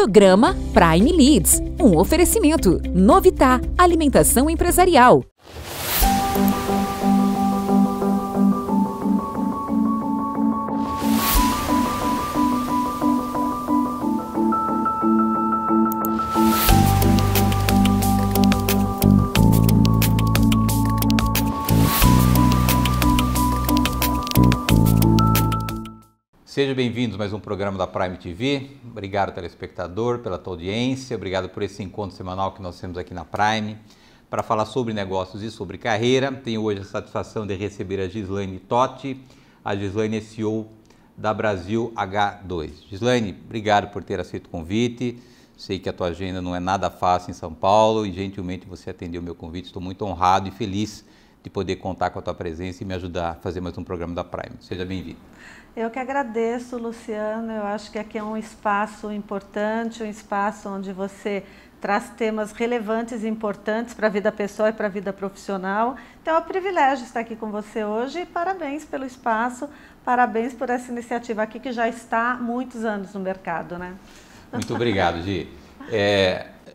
Programa Prime Leads, um oferecimento Novitá, alimentação empresarial. Sejam bem-vindos a mais um programa da Prime TV. Obrigado, telespectador, pela tua audiência. Obrigado por esse encontro semanal que nós temos aqui na Prime para falar sobre negócios e sobre carreira. Tenho hoje a satisfação de receber a Gislaine Totti. A Gislaine é CEO da Brasil H2. Gislaine, obrigado por ter aceito o convite. Sei que a tua agenda não é nada fácil em São Paulo e gentilmente você atendeu o meu convite. Estou muito honrado e feliz de poder contar com a tua presença e me ajudar a fazer mais um programa da Prime. Seja bem-vindo. Eu que agradeço, Luciano. Eu acho que aqui é um espaço importante, um espaço onde você traz temas relevantes e importantes para a vida pessoal e para a vida profissional. Então é um privilégio estar aqui com você hoje e parabéns pelo espaço, parabéns por essa iniciativa aqui que já está há muitos anos no mercado, né? Muito obrigado, Gi.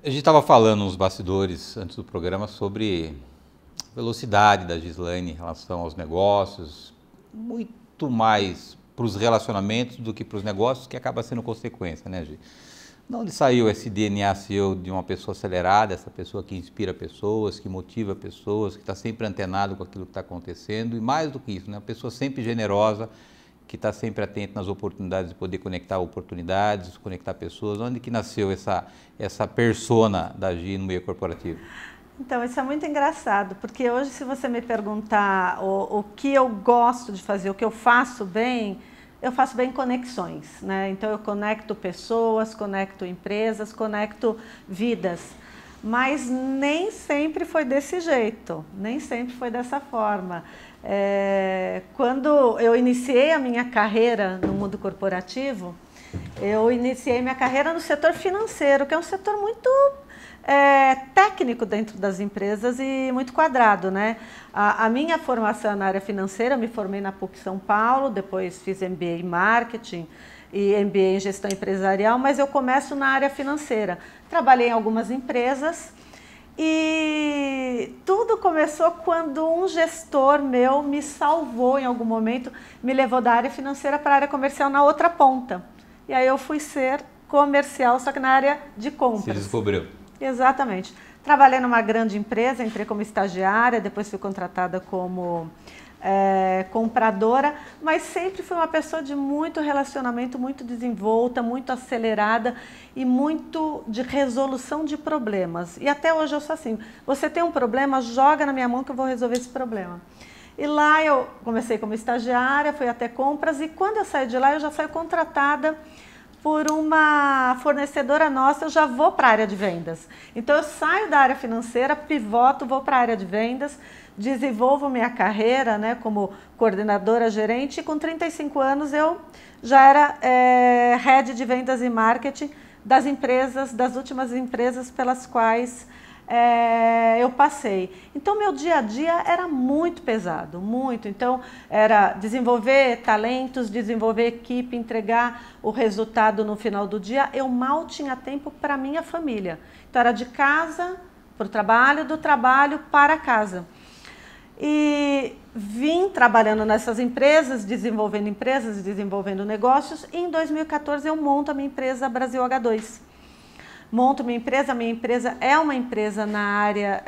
A gente estava falando nos bastidores antes do programa sobre a velocidade da Gislaine em relação aos negócios, muito mais para os relacionamentos do que para os negócios, que acaba sendo consequência, né, Gi? De onde saiu esse DNA seu de uma pessoa acelerada, essa pessoa que inspira pessoas, que motiva pessoas, que está sempre antenado com aquilo que está acontecendo e mais do que isso, né? Uma pessoa sempre generosa, que está sempre atenta nas oportunidades de poder conectar oportunidades, conectar pessoas. Onde que nasceu essa persona da Gi no meio corporativo? Então, isso é muito engraçado, porque hoje se você me perguntar o que eu gosto de fazer, o que eu faço bem conexões, né? Então eu conecto pessoas, conecto empresas, conecto vidas, mas nem sempre foi desse jeito, nem sempre foi dessa forma. Quando eu iniciei a minha carreira no mundo corporativo, eu iniciei minha carreira no setor financeiro, que é um setor muito técnico dentro das empresas e muito quadrado, né? A minha formação é na área financeira, eu me formei na PUC São Paulo, depois fiz MBA em Marketing e MBA em Gestão Empresarial, mas eu começo na área financeira. Trabalhei em algumas empresas e tudo começou quando um gestor meu me salvou em algum momento, me levou da área financeira para a área comercial na outra ponta. E aí eu fui ser comercial, só que na área de compras. Você descobriu. Exatamente. Trabalhei numa grande empresa, entrei como estagiária, depois fui contratada como compradora, mas sempre fui uma pessoa de muito relacionamento, muito desenvolta, muito acelerada e muito de resolução de problemas. E até hoje eu sou assim, você tem um problema, joga na minha mão que eu vou resolver esse problema. E lá eu comecei como estagiária, fui até compras e quando eu saí de lá eu já saí contratada por uma fornecedora nossa, eu já vou para a área de vendas. Então eu saio da área financeira, pivoto, vou para a área de vendas, desenvolvo minha carreira, né, como coordenadora gerente e com 35 anos eu já era head de vendas e marketing das empresas, das últimas empresas pelas quais eu passei. Então meu dia a dia era muito pesado, muito. Então era desenvolver talentos, desenvolver equipe, entregar o resultado no final do dia. Eu mal tinha tempo para minha família. Então era de casa para o trabalho, do trabalho para casa. E vim trabalhando nessas empresas, desenvolvendo negócios. E em 2014 eu monto a minha empresa Brasil H2. Monto minha empresa é uma empresa na área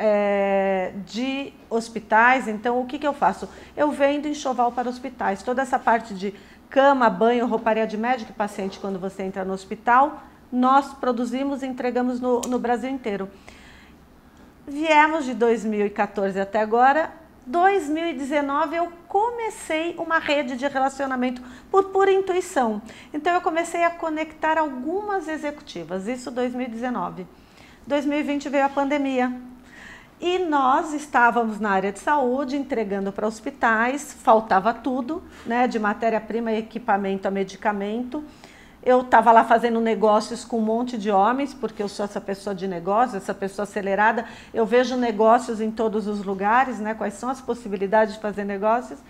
de hospitais, então o que eu faço? Eu vendo enxoval para hospitais, toda essa parte de cama, banho, rouparia de médico e paciente quando você entra no hospital, nós produzimos e entregamos no Brasil inteiro. Viemos de 2014 até agora. 2019 eu comecei uma rede de relacionamento por pura intuição. Então eu comecei a conectar algumas executivas, isso 2019. 2020 veio a pandemia e nós estávamos na área de saúde entregando para hospitais, faltava tudo, né, de matéria-prima, equipamento a medicamento. Eu estava lá fazendo negócios com um monte de homens, porque eu sou essa pessoa de negócios, essa pessoa acelerada. Eu vejo negócios em todos os lugares, né? Quais são as possibilidades de fazer negócios.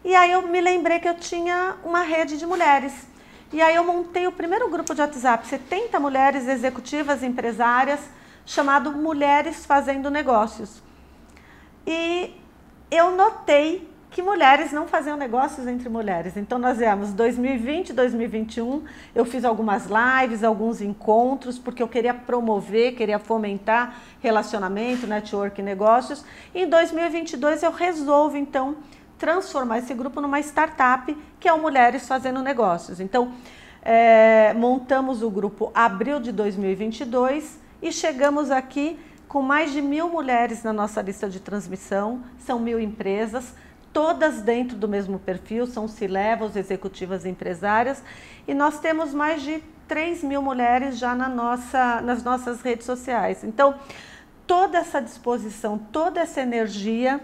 E aí eu me lembrei que eu tinha uma rede de mulheres. E aí eu montei o primeiro grupo de WhatsApp, 70 mulheres executivas, empresárias, chamado Mulheres Fazendo Negócios. E eu notei que mulheres não faziam negócios entre mulheres. Então nós viemos 2020, 2021, eu fiz algumas lives, alguns encontros, porque eu queria promover, queria fomentar relacionamento, network, negócios. E em 2022 eu resolvo então transformar esse grupo numa startup, que é o Mulheres Fazendo Negócios. Então montamos o grupo abril de 2022 e chegamos aqui com mais de 1.000 mulheres na nossa lista de transmissão, são 1.000 empresas, todas dentro do mesmo perfil, são C-levels, executivas e empresárias, e nós temos mais de 3.000 mulheres já nas nossas redes sociais. Então, toda essa disposição, toda essa energia,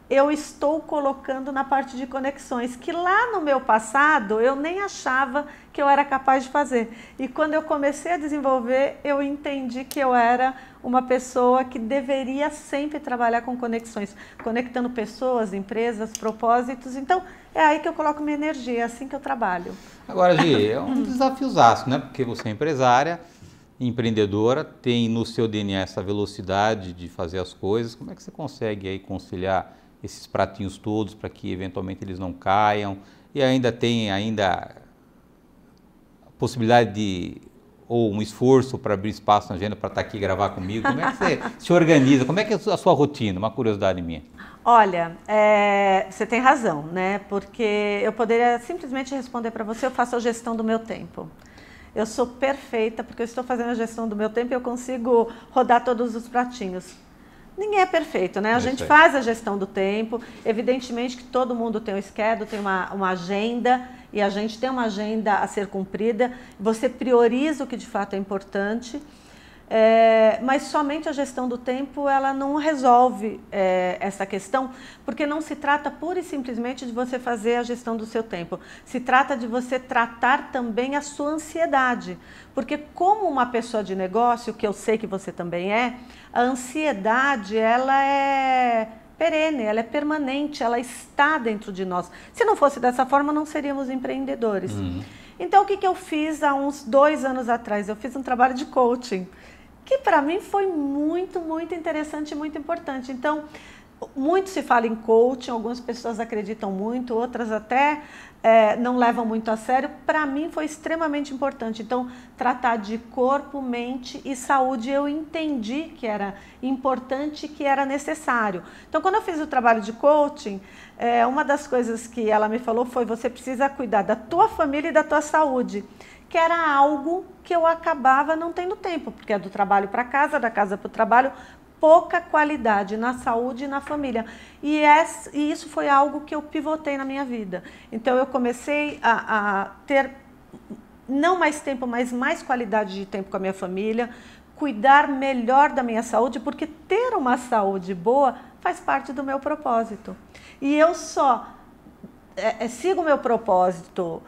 eu estou colocando na parte de conexões, que lá no meu passado eu nem achava que eu era capaz de fazer. E quando eu comecei a desenvolver, eu entendi que eu era uma pessoa que deveria sempre trabalhar com conexões, conectando pessoas, empresas, propósitos. Então, é aí que eu coloco minha energia, é assim que eu trabalho. Agora, Gi, é um desafiozaço, né? Porque você é empresária, empreendedora, tem no seu DNA essa velocidade de fazer as coisas. Como é que você consegue aí conciliar esses pratinhos todos para que eventualmente eles não caiam? E ainda tem a possibilidade de ou um esforço para abrir espaço na agenda para estar aqui e gravar comigo? Como é que você se organiza? Como é que é a sua rotina? Uma curiosidade minha. Olha, você tem razão, né? Porque eu poderia simplesmente responder para você, eu faço a gestão do meu tempo. Eu sou perfeita porque eu estou fazendo a gestão do meu tempo e eu consigo rodar todos os pratinhos. Ninguém é perfeito, né? A gente faz a gestão do tempo, evidentemente que todo mundo tem um schedule, tem uma agenda, e a gente tem uma agenda a ser cumprida, você prioriza o que de fato é importante, mas somente a gestão do tempo ela não resolve essa questão, porque não se trata pura e simplesmente de você fazer a gestão do seu tempo, se trata de você tratar também a sua ansiedade, porque como uma pessoa de negócio, que eu sei que você também a ansiedade ela é perene, ela é permanente, ela está dentro de nós. Se não fosse dessa forma, não seríamos empreendedores. Então, o que eu fiz há uns 2 anos atrás? Eu fiz um trabalho de coaching, que para mim foi muito, muito interessante e muito importante. Então, muito se fala em coaching, algumas pessoas acreditam muito, outras até não levam muito a sério. Para mim foi extremamente importante. Então, tratar de corpo, mente e saúde, eu entendi que era importante, que era necessário. Então, quando eu fiz o trabalho de coaching, uma das coisas que ela me falou foi: você precisa cuidar da tua família e da tua saúde, que era algo que eu acabava não tendo tempo, porque é do trabalho para casa, da casa para o trabalho, pouca qualidade na saúde e na família. E isso foi algo que eu pivotei na minha vida. Então eu comecei a ter não mais tempo, mas mais qualidade de tempo com a minha família, cuidar melhor da minha saúde, porque ter uma saúde boa faz parte do meu propósito. E eu só sigo o meu propósito,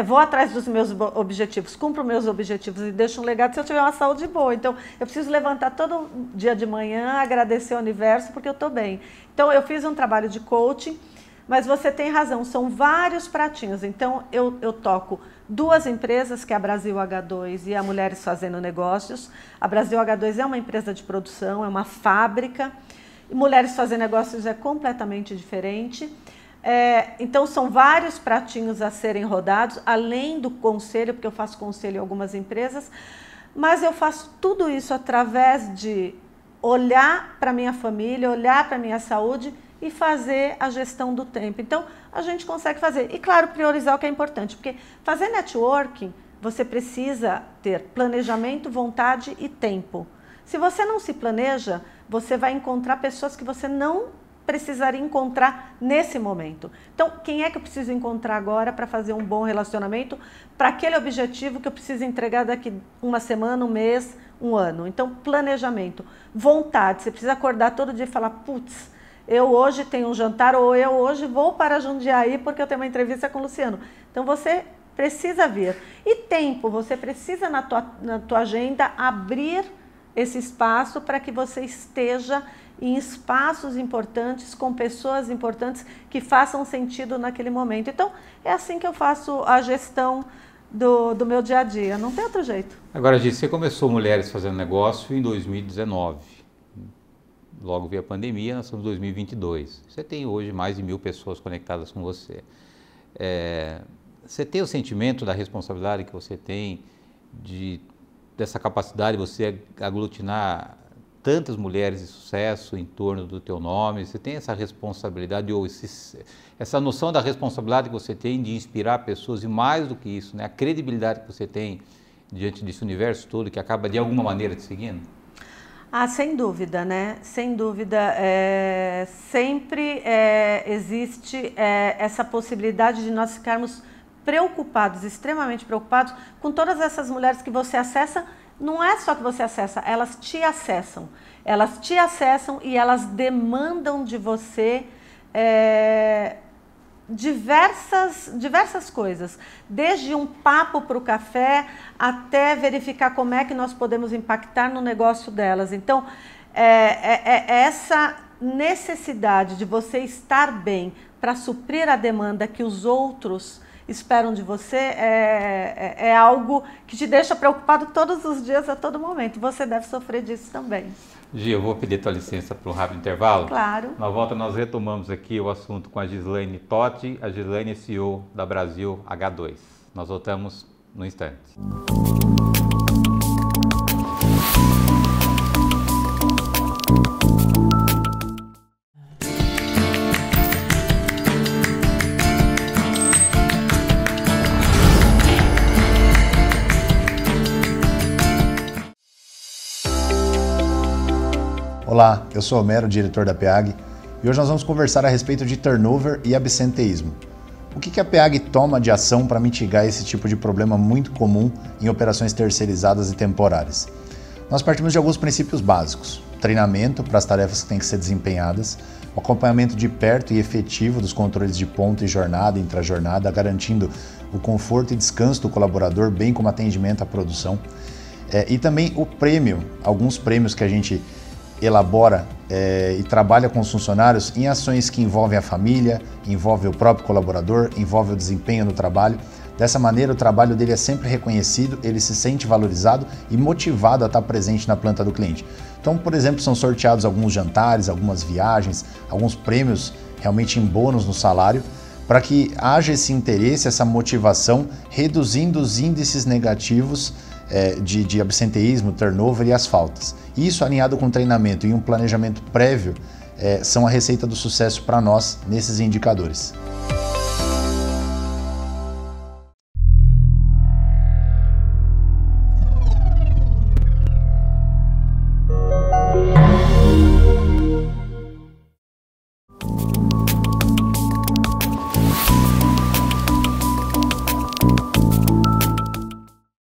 vou atrás dos meus objetivos, cumpro meus objetivos e deixo um legado se eu tiver uma saúde boa. Então, eu preciso levantar todo dia de manhã, agradecer ao universo porque eu estou bem. Então, eu fiz um trabalho de coaching, mas você tem razão, são vários pratinhos. Então, eu toco 2 empresas, que é a Brasil H2 e a Mulheres Fazendo Negócios. A Brasil H2 é uma empresa de produção, é uma fábrica. E Mulheres Fazendo Negócios é completamente diferente. Então são vários pratinhos a serem rodados, além do conselho, porque eu faço conselho em algumas empresas, mas eu faço tudo isso através de olhar para a minha família, olhar para a minha saúde e fazer a gestão do tempo. Então a gente consegue fazer, e claro, priorizar o que é importante, porque fazer networking, você precisa ter planejamento, vontade e tempo. Se você não se planeja, você vai encontrar pessoas que você não precisaria encontrar nesse momento. Então, quem é que eu preciso encontrar agora para fazer um bom relacionamento, para aquele objetivo que eu preciso entregar daqui 1 semana, 1 mês, 1 ano? Então, planejamento, vontade. Você precisa acordar todo dia e falar: putz, eu hoje tenho um jantar, ou eu hoje vou para Jundiaí porque eu tenho uma entrevista com o Luciano. Então, você precisa vir. E tempo, você precisa na tua agenda abrir esse espaço para que você esteja em espaços importantes, com pessoas importantes que façam sentido naquele momento. Então, é assim que eu faço a gestão do meu dia a dia. Não tem outro jeito. Agora, Gi, você começou Mulheres Fazendo Negócio em 2019. Logo veio a pandemia, nós estamos em 2022. Você tem hoje mais de 1000 pessoas conectadas com você. Você tem o sentimento da responsabilidade que você tem, dessa capacidade de você aglutinar tantas mulheres de sucesso em torno do teu nome? Você tem essa responsabilidade, ou essa noção da responsabilidade que você tem de inspirar pessoas, e mais do que isso, né, a credibilidade que você tem diante desse universo todo que acaba de alguma maneira te seguindo? Sem dúvida, né? Sem dúvida, sempre existe essa possibilidade de nós ficarmos preocupados, extremamente preocupados com todas essas mulheres que você acessa. Não é só que você acessa, elas te acessam. Elas te acessam e elas demandam de você diversas coisas, desde um papo para o café até verificar como é que nós podemos impactar no negócio delas. Então, essa necessidade de você estar bem para suprir a demanda que os outros esperam de você é algo que te deixa preocupado todos os dias, a todo momento. Você deve sofrer disso também. Gi, eu vou pedir tua licença para um rápido intervalo. Claro. Na volta nós retomamos aqui o assunto com a Gislaine Totti. A Gislaine é CEO da Brasil H2. Nós voltamos no instante. Olá, eu sou Homero, diretor da PEAG, e hoje nós vamos conversar a respeito de turnover e absenteísmo. O que a PEAG toma de ação para mitigar esse tipo de problema muito comum em operações terceirizadas e temporárias? Nós partimos de alguns princípios básicos: treinamento para as tarefas que têm que ser desempenhadas, o acompanhamento de perto e efetivo dos controles de ponto e jornada e intrajornada, garantindo o conforto e descanso do colaborador, bem como atendimento à produção, e também o prêmio, alguns prêmios que a gente elabora e trabalha com os funcionários em ações que envolvem a família, envolvem o próprio colaborador, envolvem o desempenho no trabalho. Dessa maneira, o trabalho dele é sempre reconhecido, ele se sente valorizado e motivado a estar presente na planta do cliente. Então, por exemplo, são sorteados alguns jantares, algumas viagens, alguns prêmios realmente em bônus no salário, para que haja esse interesse, essa motivação, reduzindo os índices negativos de absenteísmo, turnover e as faltas. Isso, alinhado com treinamento e um planejamento prévio, são a receita do sucesso para nós nesses indicadores.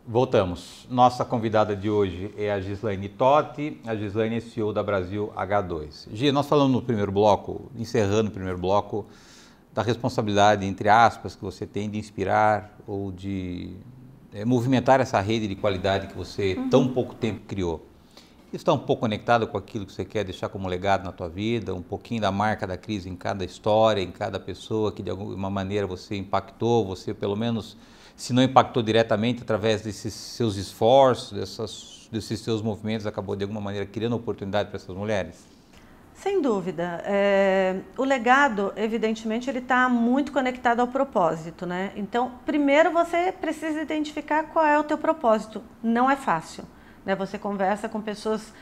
Voltamos. Nossa convidada de hoje é a Gislaine Totti. A Gislaine é CEO da Brasil H2. Gi, nós falamos no primeiro bloco, encerrando o primeiro bloco, da responsabilidade, entre aspas, que você tem de inspirar ou de movimentar essa rede de qualidade que você tão pouco tempo criou. Isso está um pouco conectado com aquilo que você quer deixar como legado na tua vida, um pouquinho da marca da crise em cada história, em cada pessoa que de alguma maneira você impactou, você pelo menos, se não impactou diretamente, através desses seus esforços, desses seus movimentos, acabou de alguma maneira criando oportunidade para essas mulheres? Sem dúvida. O legado, evidentemente, ele está muito conectado ao propósito, né? Então, primeiro você precisa identificar qual é o teu propósito. Não é fácil, né? Você conversa com pessoas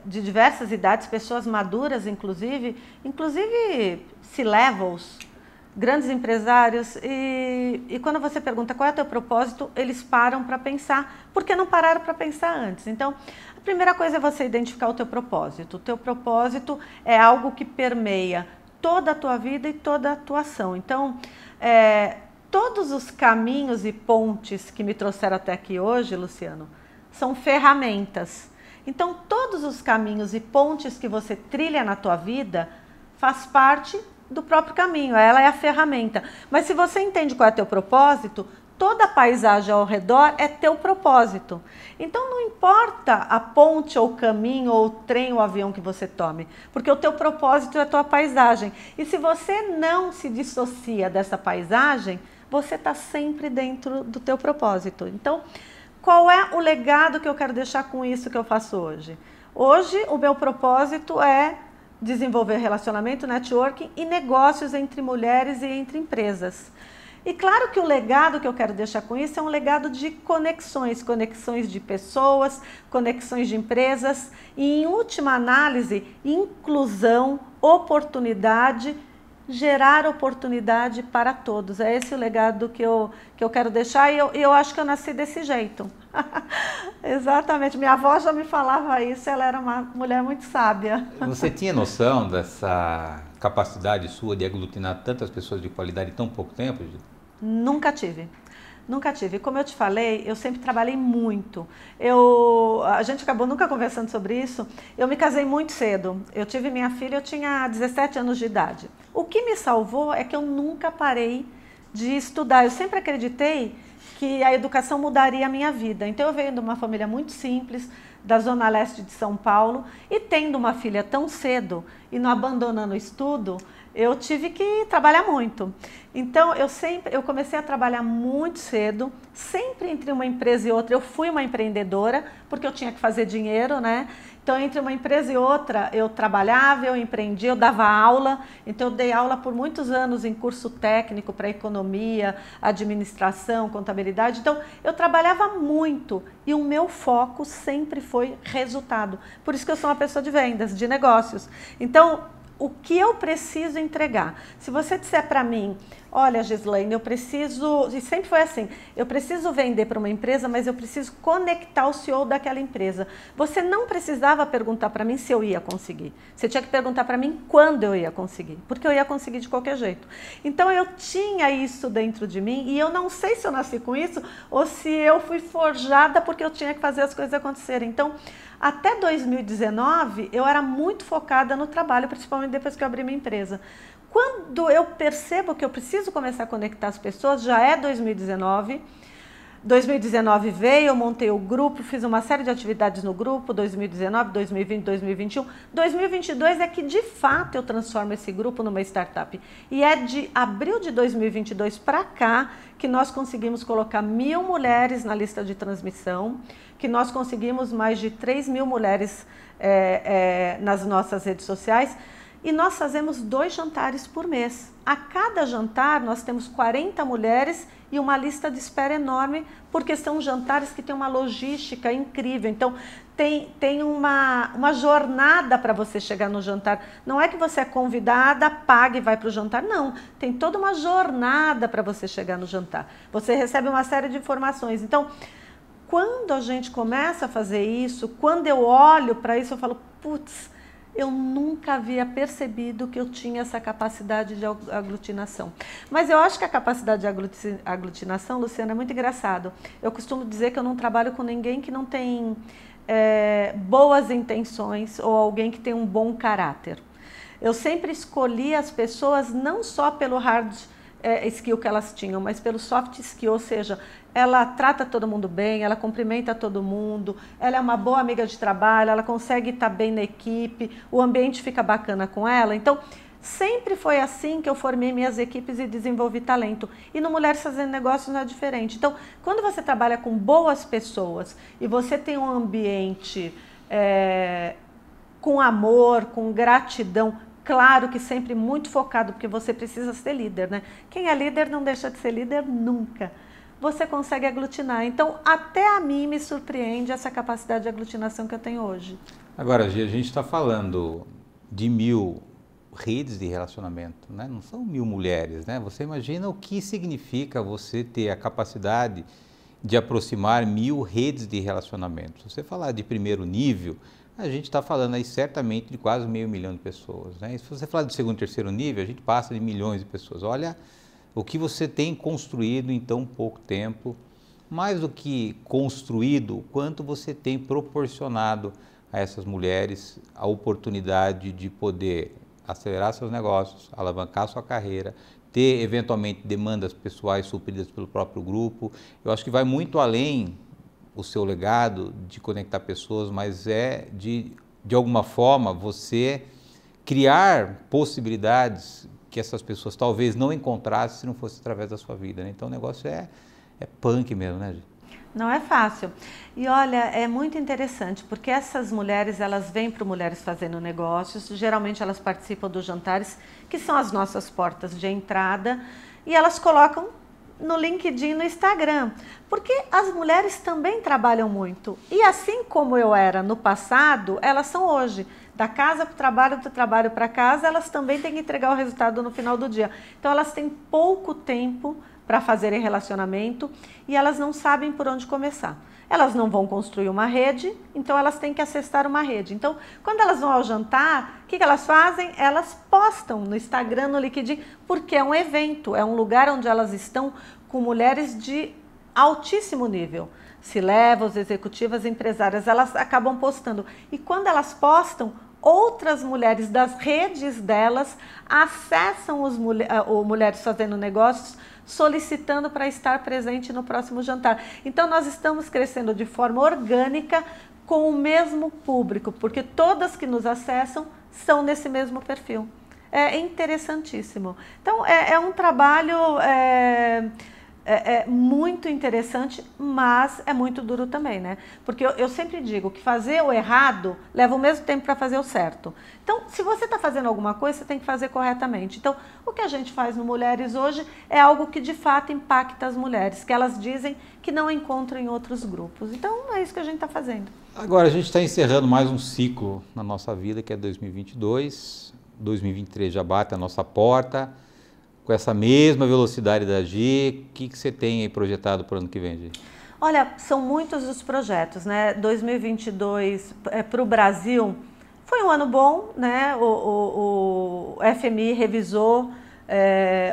de diversas idades, pessoas maduras, inclusive C-levels, grandes empresários, e quando você pergunta qual é o teu propósito, eles param para pensar, porque não pararam para pensar antes. Então, a primeira coisa é você identificar o teu propósito. O teu propósito é algo que permeia toda a tua vida e toda a tua ação. Então, todos os caminhos e pontes que me trouxeram até aqui hoje, Luciano, são ferramentas. Então, todos os caminhos e pontes que você trilha na tua vida faz parte do próprio caminho, ela é a ferramenta. Mas se você entende qual é teu propósito, toda a paisagem ao redor é teu propósito. Então não importa a ponte ou o caminho ou o trem ou o avião que você tome, porque o teu propósito é a tua paisagem. E se você não se dissocia dessa paisagem, você está sempre dentro do teu propósito. Então, qual é o legado que eu quero deixar com isso que eu faço hoje? Hoje, o meu propósito é desenvolver relacionamento, networking e negócios entre mulheres e entre empresas. E claro que o legado que eu quero deixar com isso é um legado de conexões, conexões de pessoas, conexões de empresas e, em última análise, inclusão, oportunidade, gerar oportunidade para todos. É esse o legado que eu quero deixar e eu acho que eu nasci desse jeito. Exatamente, minha avó já me falava isso, ela era uma mulher muito sábia. Você tinha noção dessa capacidade sua de aglutinar tantas pessoas de qualidade em tão pouco tempo, Gil? Nunca tive. Nunca tive. Como eu te falei, eu sempre trabalhei muito. A gente acabou nunca conversando sobre isso. Eu me casei muito cedo. Eu tive minha filha, eu tinha 17 anos de idade. O que me salvou é que eu nunca parei de estudar. Eu sempre acreditei que a educação mudaria a minha vida. Então eu venho de uma família muito simples, da zona leste de São Paulo, e tendo uma filha tão cedo e não abandonando o estudo, eu tive que trabalhar muito. Então eu comecei a trabalhar muito cedo, sempre entre uma empresa e outra. Eu fui uma empreendedora, porque eu tinha que fazer dinheiro, né? Então, entre uma empresa e outra, eu trabalhava, eu empreendia, eu dava aula. Então, eu dei aula por muitos anos em curso técnico para economia, administração, contabilidade. Então, eu trabalhava muito e o meu foco sempre foi resultado. Por isso que eu sou uma pessoa de vendas, de negócios. Então, o que eu preciso entregar? Se você disser para mim, olha, Gislaine, eu preciso, e sempre foi assim, eu preciso vender para uma empresa, mas eu preciso conectar o CEO daquela empresa. Você não precisava perguntar para mim se eu ia conseguir. Você tinha que perguntar para mim quando eu ia conseguir, porque eu ia conseguir de qualquer jeito. Então eu tinha isso dentro de mim e eu não sei se eu nasci com isso ou se eu fui forjada porque eu tinha que fazer as coisas acontecerem. Então, até 2019, eu era muito focada no trabalho, principalmente depois que eu abri minha empresa. Quando eu percebo que eu preciso começar a conectar as pessoas, já é 2019. 2019 veio, eu montei o grupo, fiz uma série de atividades no grupo, 2019, 2020, 2021. 2022 é que, de fato, eu transformo esse grupo numa startup. E é de abril de 2022 para cá que nós conseguimos colocar 1.000 mulheres na lista de transmissão, que nós conseguimos mais de 3.000 mulheres nas nossas redes sociais. E nós fazemos 2 jantares por mês. A cada jantar nós temos 40 mulheres e uma lista de espera enorme, porque são jantares que têm uma logística incrível. Então tem uma jornada para você chegar no jantar. Não é que você é convidada, paga e vai para o jantar. Não, tem toda uma jornada para você chegar no jantar. Você recebe uma série de informações. Então, quando a gente começa a fazer isso, quando eu olho para isso, eu falo, putz, eu nunca havia percebido que eu tinha essa capacidade de aglutinação. Mas eu acho que a capacidade de aglutinação, Luciana, é muito engraçado. Eu costumo dizer que eu não trabalho com ninguém que não tem boas intenções ou alguém que tem um bom caráter. Eu sempre escolhi as pessoas não só pelo hard skill que elas tinham, mas pelo soft skill, ou seja, ela trata todo mundo bem, ela cumprimenta todo mundo, ela é uma boa amiga de trabalho, ela consegue estar bem na equipe, o ambiente fica bacana com ela. Então, sempre foi assim que eu formei minhas equipes e desenvolvi talento. E no Mulheres Fazendo Negócios não é diferente. Então, quando você trabalha com boas pessoas e você tem um ambiente com amor, com gratidão, claro que sempre muito focado, porque você precisa ser líder, né? Quem é líder não deixa de ser líder nunca. Você consegue aglutinar. Então, até a mim me surpreende essa capacidade de aglutinação que eu tenho hoje. Agora, Gia, a gente está falando de 1.000 redes de relacionamento, né? Não são 1.000 mulheres, né? Você imagina o que significa você ter a capacidade de aproximar 1.000 redes de relacionamento. Se você falar de primeiro nível, a gente está falando aí certamente de quase 500 mil de pessoas, né? E se você falar de segundo e terceiro nível, a gente passa de milhões de pessoas. Olha o que você tem construído em tão pouco tempo, mais do que construído, o quanto você tem proporcionado a essas mulheres a oportunidade de poder acelerar seus negócios, alavancar sua carreira, ter eventualmente demandas pessoais supridas pelo próprio grupo. Eu acho que vai muito além o seu legado de conectar pessoas, mas de alguma forma você criar possibilidades que essas pessoas talvez não encontrassem se não fosse através da sua vida, né? Então o negócio é punk mesmo, né, Gi? Não é fácil. E olha, é muito interessante, porque essas mulheres, elas vêm para Mulheres Fazendo Negócios, geralmente elas participam dos jantares, que são as nossas portas de entrada, e elas colocam no LinkedIn, no Instagram, porque as mulheres também trabalham muito. E assim como eu era no passado, elas são hoje. Da casa para o trabalho, do trabalho para casa, elas também têm que entregar o resultado no final do dia. Então elas têm pouco tempo para fazerem relacionamento e elas não sabem por onde começar. Elas não vão construir uma rede, então elas têm que acessar uma rede. Então, quando elas vão ao jantar, o que elas fazem? Elas postam no Instagram, no LinkedIn, porque é um evento, é um lugar onde elas estão com mulheres de altíssimo nível. C-levels, executivas, empresárias, elas acabam postando. E quando elas postam, outras mulheres das redes delas acessam o Mulheres Fazendo Negócios, solicitando para estar presente no próximo jantar. Então, nós estamos crescendo de forma orgânica com o mesmo público, porque todas que nos acessam são nesse mesmo perfil. É interessantíssimo. Então, é um trabalho muito interessante, mas é muito duro também, né? Porque eu sempre digo que fazer o errado leva o mesmo tempo para fazer o certo. Então, se você está fazendo alguma coisa, você tem que fazer corretamente. Então, o que a gente faz no Mulheres hoje é algo que de fato impacta as mulheres, que elas dizem que não encontram em outros grupos. Então, é isso que a gente está fazendo. Agora, a gente está encerrando mais um ciclo na nossa vida, que é 2022. 2023 já bate a nossa porta. Com essa mesma velocidade da Gi, o que você tem aí projetado para o ano que vem, Gi? Olha, são muitos os projetos, né? 2022 para o Brasil foi um ano bom, né? O FMI revisou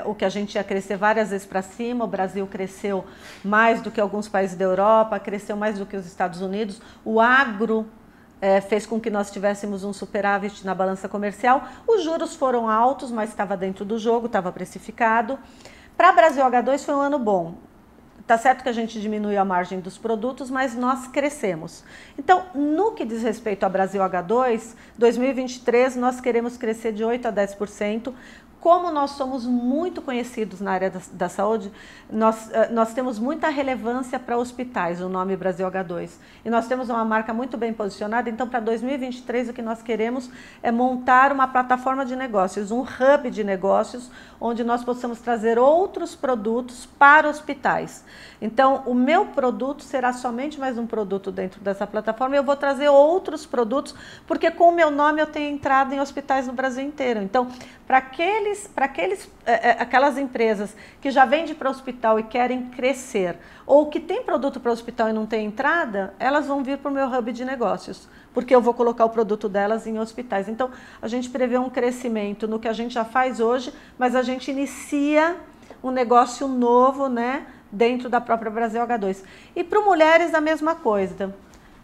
o que a gente ia crescer várias vezes para cima. O Brasil cresceu mais do que alguns países da Europa, cresceu mais do que os Estados Unidos. O agro fez com que nós tivéssemos um superávit na balança comercial. Os juros foram altos, mas estava dentro do jogo, estava precificado. Para Brasil H2 foi um ano bom. Tá certo que a gente diminuiu a margem dos produtos, mas nós crescemos. Então, no que diz respeito a Brasil H2, 2023 nós queremos crescer de 8% a 10%. Como nós somos muito conhecidos na área da saúde, nós temos muita relevância para hospitais, o nome Brasil H2. E nós temos uma marca muito bem posicionada, então para 2023 o que nós queremos é montar uma plataforma de negócios, um hub de negócios, onde nós possamos trazer outros produtos para hospitais. Então, o meu produto será somente mais um produto dentro dessa plataforma, eu vou trazer outros produtos, porque com o meu nome eu tenho entrado em hospitais no Brasil inteiro. Então, para aquelas empresas que já vendem para o hospital e querem crescer, ou que tem produto para o hospital e não tem entrada, elas vão vir para o meu hub de negócios, porque eu vou colocar o produto delas em hospitais. Então, a gente prevê um crescimento no que a gente já faz hoje, mas a gente inicia um negócio novo, né, dentro da própria Brasil H2. E para Mulheres, a mesma coisa.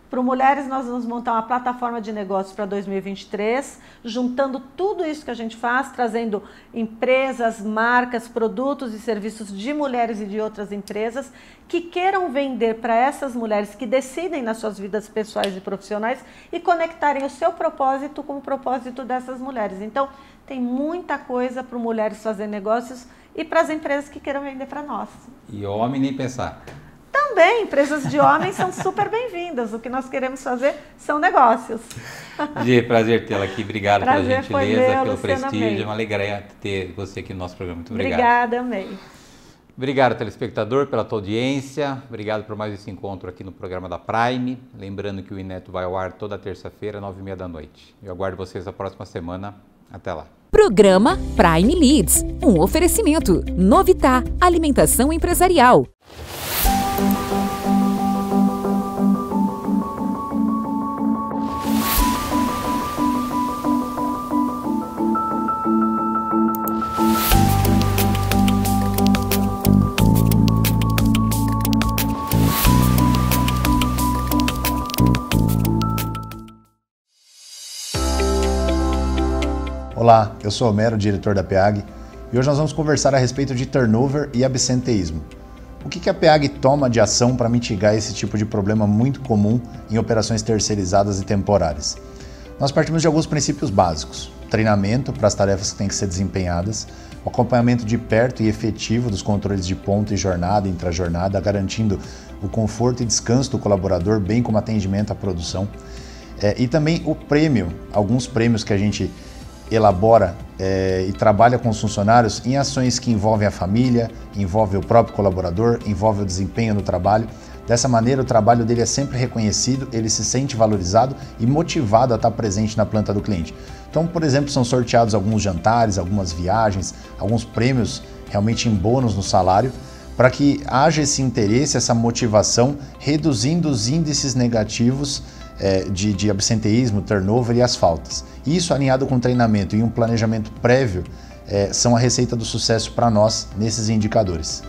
Para Mulheres, nós vamos montar uma plataforma de negócios para 2023, juntando tudo isso que a gente faz, trazendo empresas, marcas, produtos e serviços de mulheres e de outras empresas que queiram vender para essas mulheres que decidem nas suas vidas pessoais e profissionais e conectarem o seu propósito com o propósito dessas mulheres. Então, tem muita coisa para Mulheres Fazer Negócios e para as empresas que queiram vender para nós. E homem nem pensar. Também, empresas de homens são super bem-vindas. O que nós queremos fazer são negócios. Gi, prazer tê-la aqui. Obrigado pela gentileza, pelo prestígio. Amei. É uma alegria ter você aqui no nosso programa. Muito obrigado. Obrigada, amei. Obrigado, telespectador, pela tua audiência. Obrigado por mais esse encontro aqui no programa da Prime. Lembrando que o Ineto vai ao ar toda terça-feira, 9h30 da noite. Eu aguardo vocês na próxima semana. Até lá. Programa Prime Leads, um oferecimento. Novitá, alimentação empresarial. Olá, eu sou Homero, diretor da PEAG, e hoje nós vamos conversar a respeito de turnover e absenteísmo. O que a PEAG toma de ação para mitigar esse tipo de problema muito comum em operações terceirizadas e temporárias? Nós partimos de alguns princípios básicos. treinamento para as tarefas que têm que ser desempenhadas, o acompanhamento de perto e efetivo dos controles de ponto e jornada, intra-jornada, garantindo o conforto e descanso do colaborador, bem como atendimento à produção. E também o prêmio, alguns prêmios que a gente elabora e trabalha com os funcionários em ações que envolvem a família, envolvem o próprio colaborador, envolvem o desempenho no trabalho. Dessa maneira, o trabalho dele é sempre reconhecido, ele se sente valorizado e motivado a estar presente na planta do cliente. Então, por exemplo, são sorteados alguns jantares, algumas viagens, alguns prêmios realmente em bônus no salário, para que haja esse interesse, essa motivação, reduzindo os índices negativos de absenteísmo, turnover e as faltas. Isso alinhado com treinamento e um planejamento prévio são a receita do sucesso para nós nesses indicadores.